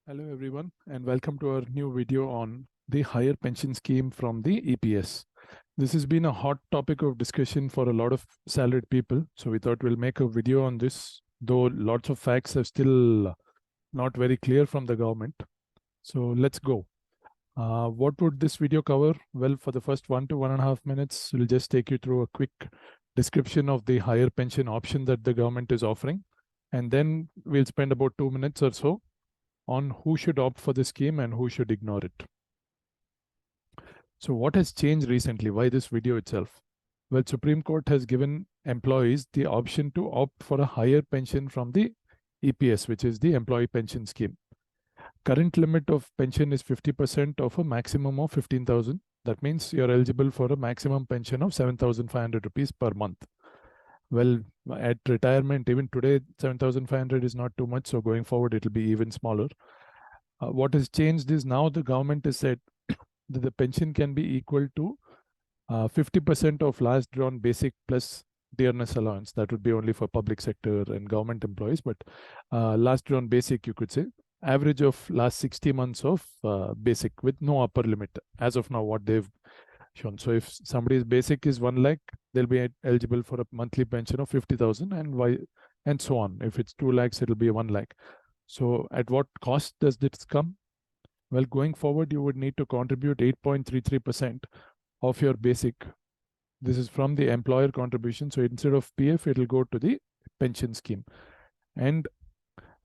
Hello everyone and welcome to our new video on the higher pension scheme from the EPS. This has been a hot topic of discussion for a lot of salaried people. So we thought we'll make a video on this, though lots of facts are still not very clear from the government. So let's go. What would this video cover? Well, for the first 1 to 1.5 minutes, we'll just take you through a quick description of the higher pension option that the government is offering. And then we'll spend about 2 minutes or so on who should opt for the scheme and who should ignore it. So what has changed recently? Why this video itself? Well, Supreme Court has given employees the option to opt for a higher pension from the EPS, which is the employee pension scheme. Current limit of pension is 50% of a maximum of 15,000. That means you're eligible for a maximum pension of 7,500 rupees per month. Well, at retirement, even today, 7,500 is not too much. So going forward, it'll be even smaller. What has changed is now the government has said that the pension can be equal to 50% of last drawn basic plus dearness allowance. That would be only for public sector and government employees, but last drawn basic, you could say, average of last 60 months of basic with no upper limit as of now, what they've shown. So if somebody's basic is 1 lakh, they'll be eligible for a monthly pension of 50,000 and so on. If it's 2 lakhs, it'll be 1 lakh. So at what cost does this come? Well, going forward, you would need to contribute 8.33% of your basic. This is from the employer contribution. So instead of PF, it'll go to the pension scheme. And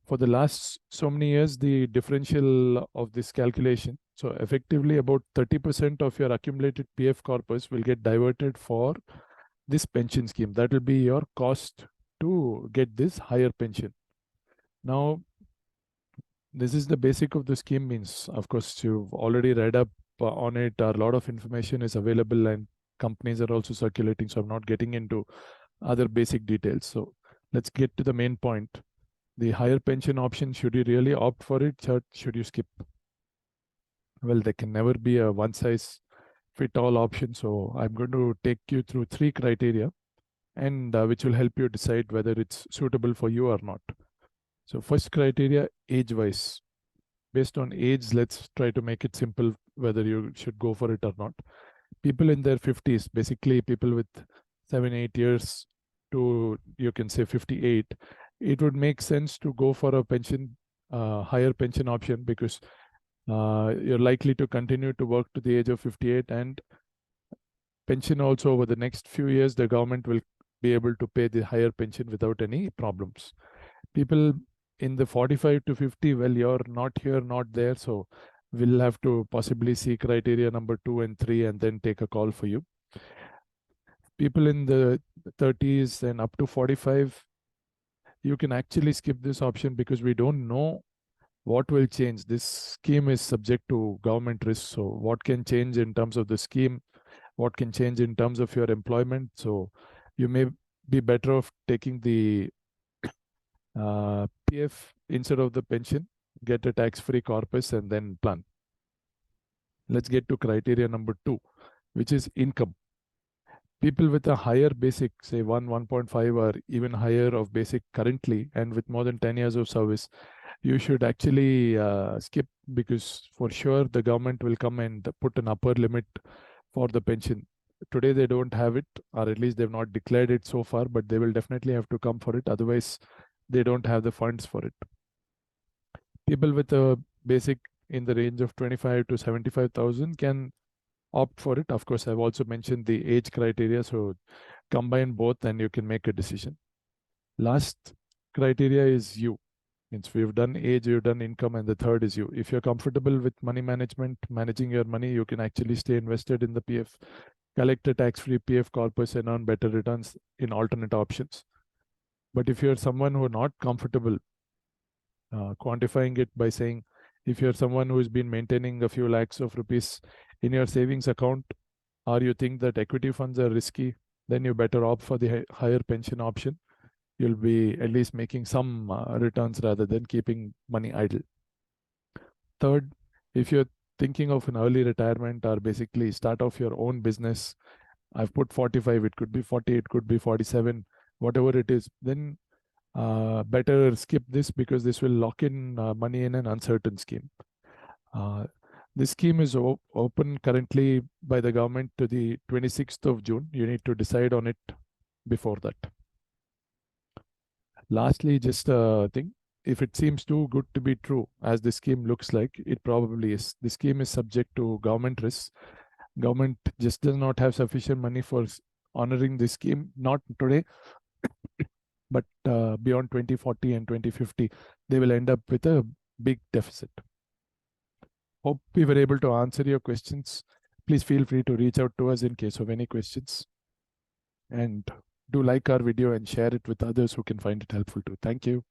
for the last so many years, the differential of this calculation, so effectively about 30% of your accumulated PF corpus will get diverted for this pension scheme. That will be your cost to get this higher pension. Now, this is the basic of the scheme. Means, of course, you've already read up on it. A lot of information is available and companies are also circulating. So I'm not getting into other basic details. So let's get to the main point. The higher pension option, should you really opt for it, or should you skip? Well, there can never be a one size fit all option. So I'm going to take you through 3 criteria and which will help you decide whether it's suitable for you or not. So first criteria, age wise. Based on age, let's try to make it simple whether you should go for it or not. People in their 50s, basically people with 7-8 years to, you can say, 58, it would make sense to go for a pension, higher pension option, because you're likely to continue to work to the age of 58, and pension also over the next few years, the government will be able to pay the higher pension without any problems. People in the 45 to 50, well, you're not here, not there. So we'll have to possibly see criteria number 2 and 3 and then take a call for you. People in the 30s and up to 45, you can actually skip this option because we don't know what will change. This scheme is subject to government risk. So what can change in terms of the scheme? What can change in terms of your employment? So you may be better off taking the PF instead of the pension, get a tax-free corpus and then plan. Let's get to criteria number 2, which is income. People with a higher basic, say 1.5 or even higher of basic currently, and with more than 10 years of service, you should actually skip, because for sure the government will come and put an upper limit for the pension. Today they don't have it, or at least they've not declared it so far, but they will definitely have to come for it. Otherwise, they don't have the funds for it. People with a basic in the range of 25 to 75,000 can opt for it. Of course, I've also mentioned the age criteria, so combine both and you can make a decision. Last criteria is you. Means we've done age, we've done income, and the third is you. If you're comfortable with money management, managing your money, you can actually stay invested in the PF, collect a tax-free PF corpus and earn better returns in alternate options. But if you're someone who are not comfortable, quantifying it by saying, if you're someone who has been maintaining a few lakhs of rupees in your savings account, or you think that equity funds are risky, then you better opt for the higher pension option. You'll be at least making some returns rather than keeping money idle. Third, if you're thinking of an early retirement or basically start off your own business, I've put 45, it could be 40, it could be 47, whatever it is, then better skip this because this will lock in money in an uncertain scheme. This scheme is open currently by the government to the 26th of June. You need to decide on it before that. Lastly, just a thing. If it seems too good to be true, as the scheme looks like, it probably is. The scheme is subject to government risks. Government just does not have sufficient money for honoring the scheme, not today, but beyond 2040 and 2050, they will end up with a big deficit. Hope we were able to answer your questions. Please feel free to reach out to us in case of any questions. And do like our video and share it with others who can find it helpful too. Thank you.